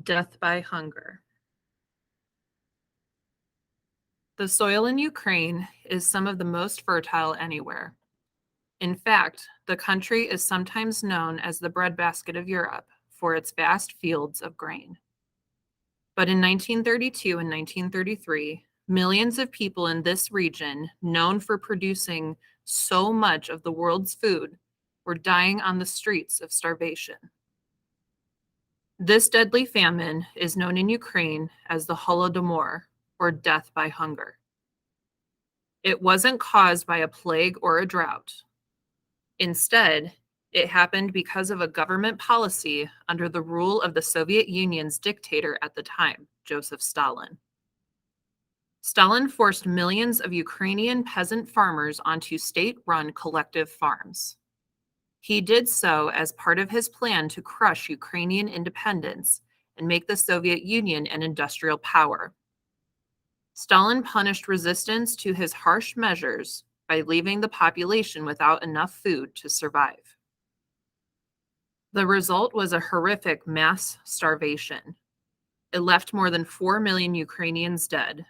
Death by hunger. The soil in Ukraine is some of the most fertile anywhere. In fact, the country is sometimes known as the breadbasket of Europe for its vast fields of grain. But in 1932 and 1933, millions of people in this region, known for producing so much of the world's food, were dying on the streets of starvation. This deadly famine is known in Ukraine as the Holodomor, or death by hunger. It wasn't caused by a plague or a drought. Instead, it happened because of a government policy under the rule of the Soviet Union's dictator at the time, Joseph Stalin. Stalin forced millions of Ukrainian peasant farmers onto state-run collective farms. He did so as part of his plan to crush Ukrainian independence and make the Soviet Union an industrial power. Stalin punished resistance to his harsh measures by leaving the population without enough food to survive. The result was a horrific mass starvation. It left more than 4 million Ukrainians dead.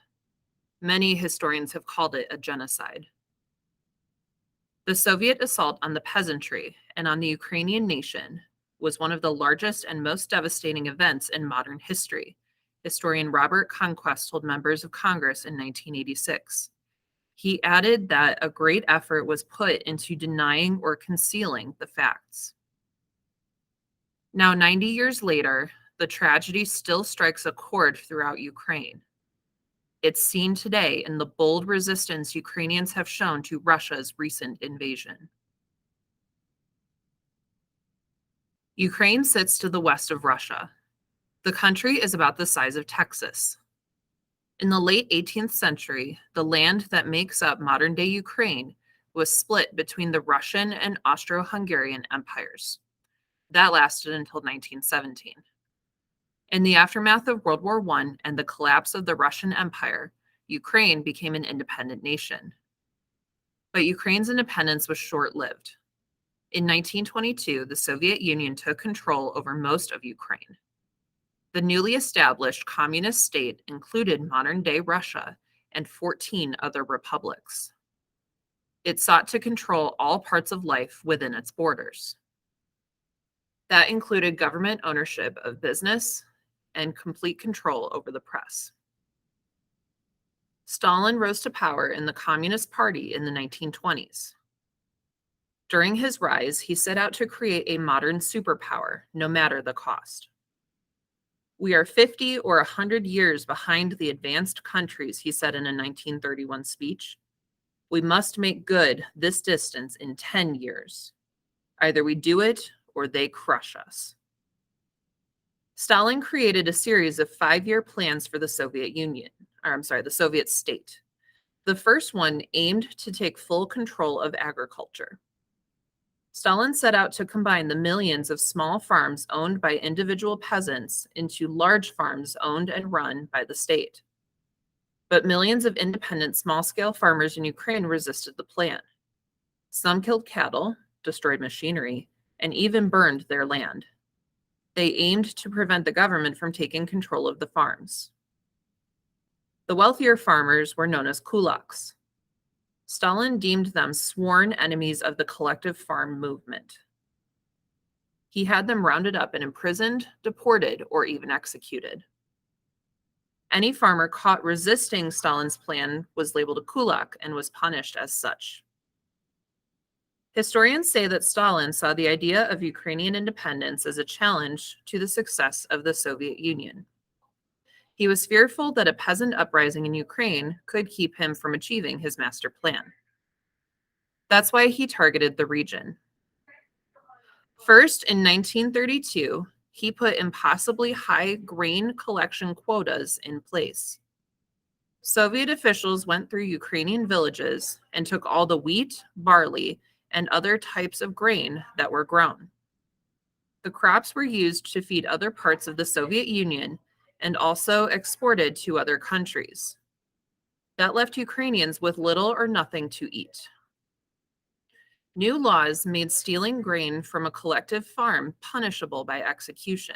Many historians have called it a genocide. The Soviet assault on the peasantry and on the Ukrainian nation was one of the largest and most devastating events in modern history, historian Robert Conquest told members of Congress in 1986. He added that a great effort was put into denying or concealing the facts. Now, 90 years later, the tragedy still strikes a chord throughout Ukraine. It's seen today in the bold resistance Ukrainians have shown to Russia's recent invasion. Ukraine sits to the west of Russia. The country is about the size of Texas. In the late 18th century, the land that makes up modern-day Ukraine was split between the Russian and Austro-Hungarian empires. That lasted until 1917. In the aftermath of World War I and the collapse of the Russian Empire, Ukraine became an independent nation. But Ukraine's independence was short-lived. In 1922, the Soviet Union took control over most of Ukraine. The newly established communist state included modern-day Russia and 14 other republics. It sought to control all parts of life within its borders. That included government ownership of business and complete control over the press. Stalin rose to power in the Communist Party in the 1920s. During his rise, he set out to create a modern superpower, no matter the cost. We are 50 or 100 years behind the advanced countries, he said in a 1931 speech. We must make good this distance in 10 years. Either we do it or they crush us. Stalin created a series of 5-year plans for the the Soviet state. The first one aimed to take full control of agriculture. Stalin set out to combine the millions of small farms owned by individual peasants into large farms owned and run by the state. But millions of independent small-scale farmers in Ukraine resisted the plan. Some killed cattle, destroyed machinery, and even burned their land. They aimed to prevent the government from taking control of the farms. The wealthier farmers were known as kulaks. Stalin deemed them sworn enemies of the collective farm movement. He had them rounded up and imprisoned, deported, or even executed. Any farmer caught resisting Stalin's plan was labeled a kulak and was punished as such. Historians say that Stalin saw the idea of Ukrainian independence as a challenge to the success of the Soviet Union. He was fearful that a peasant uprising in Ukraine could keep him from achieving his master plan. That's why he targeted the region. First, in 1932, he put impossibly high grain collection quotas in place. Soviet officials went through Ukrainian villages and took all the wheat, barley, and other types of grain that were grown. The crops were used to feed other parts of the Soviet Union and also exported to other countries. That left Ukrainians with little or nothing to eat. New laws made stealing grain from a collective farm punishable by execution.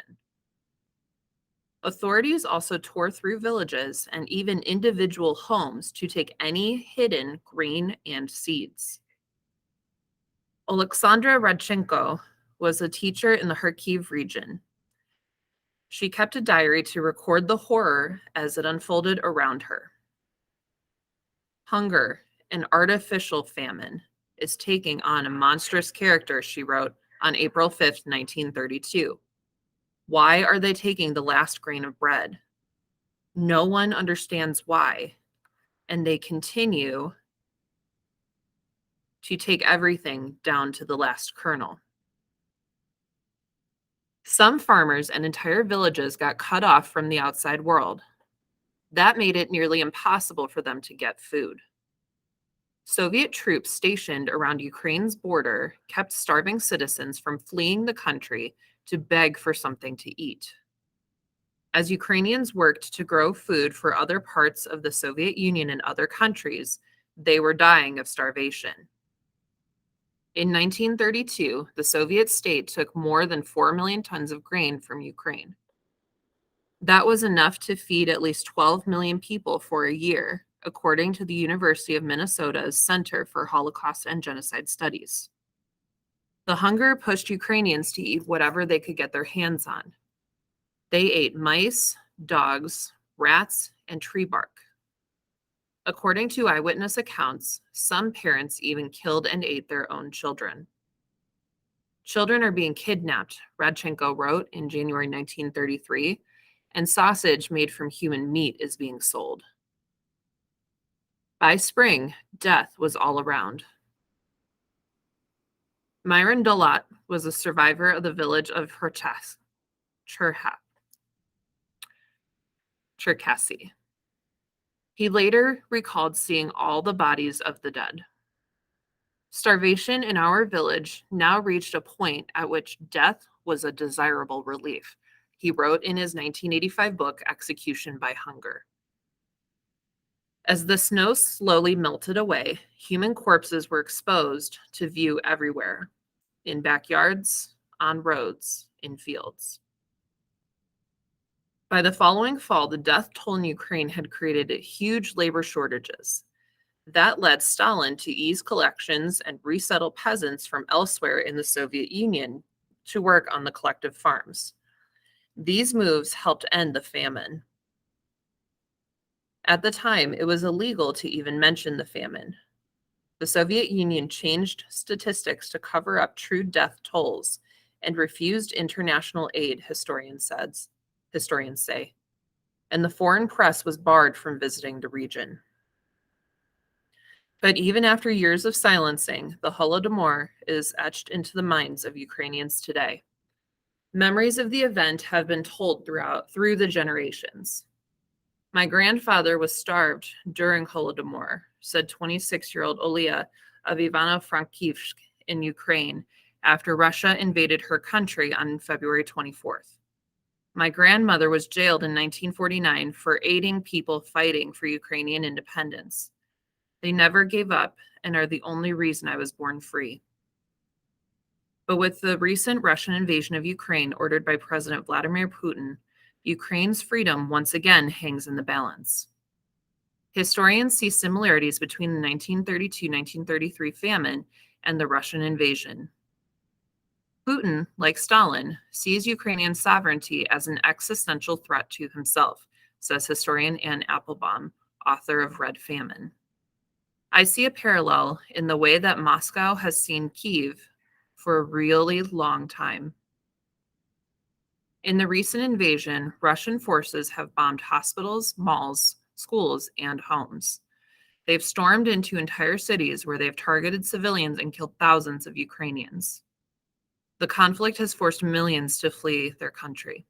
Authorities also tore through villages and even individual homes to take any hidden grain and seeds. Alexandra Radchenko was a teacher in the Kharkiv region. She kept a diary to record the horror as it unfolded around her. Hunger, an artificial famine, is taking on a monstrous character, she wrote on April 5th, 1932. Why are they taking the last grain of bread? No one understands why, and they continue to take everything down to the last kernel. Some farmers and entire villages got cut off from the outside world. That made it nearly impossible for them to get food. Soviet troops stationed around Ukraine's border kept starving citizens from fleeing the country to beg for something to eat. As Ukrainians worked to grow food for other parts of the Soviet Union and other countries, they were dying of starvation. In 1932, the Soviet state took more than 4 million tons of grain from Ukraine. That was enough to feed at least 12 million people for a year, according to the University of Minnesota's Center for Holocaust and Genocide Studies. The hunger pushed Ukrainians to eat whatever they could get their hands on. They ate mice, dogs, rats, and tree bark. According to eyewitness accounts, some parents even killed and ate their own children. Children are being kidnapped, Radchenko wrote in January 1933, and sausage made from human meat is being sold. By spring, death was all around. Myron Dolat was a survivor of the village of Cherkasy. He later recalled seeing all the bodies of the dead. Starvation in our village now reached a point at which death was a desirable relief, he wrote in his 1985 book, Execution by Hunger. As the snow slowly melted away, human corpses were exposed to view everywhere, in backyards, on roads, in fields. By the following fall, the death toll in Ukraine had created huge labor shortages. That led Stalin to ease collections and resettle peasants from elsewhere in the Soviet Union to work on the collective farms. These moves helped end the famine. At the time, it was illegal to even mention the famine. The Soviet Union changed statistics to cover up true death tolls and refused international aid, historians say, and the foreign press was barred from visiting the region. But even after years of silencing, the Holodomor is etched into the minds of Ukrainians today. Memories of the event have been told through the generations. My grandfather was starved during Holodomor, said 26-year-old Olia of Ivano-Frankivsk in Ukraine after Russia invaded her country on February 24th. My grandmother was jailed in 1949 for aiding people fighting for Ukrainian independence. They never gave up and are the only reason I was born free. But with the recent Russian invasion of Ukraine ordered by President Vladimir Putin, Ukraine's freedom once again hangs in the balance. Historians see similarities between the 1932-1933 famine and the Russian invasion. Putin, like Stalin, sees Ukrainian sovereignty as an existential threat to himself, says historian Anne Applebaum, author of Red Famine. I see a parallel in the way that Moscow has seen Kyiv for a really long time. In the recent invasion, Russian forces have bombed hospitals, malls, schools, and homes. They've stormed into entire cities where they've targeted civilians and killed thousands of Ukrainians. The conflict has forced millions to flee their country.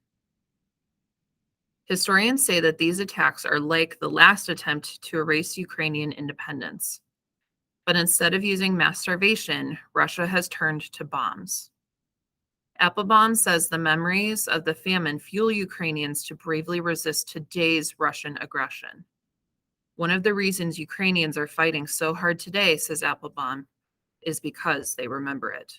Historians say that these attacks are like the last attempt to erase Ukrainian independence. But instead of using mass starvation, Russia has turned to bombs. Applebaum says the memories of the famine fuel Ukrainians to bravely resist today's Russian aggression. One of the reasons Ukrainians are fighting so hard today, says Applebaum, is because they remember it.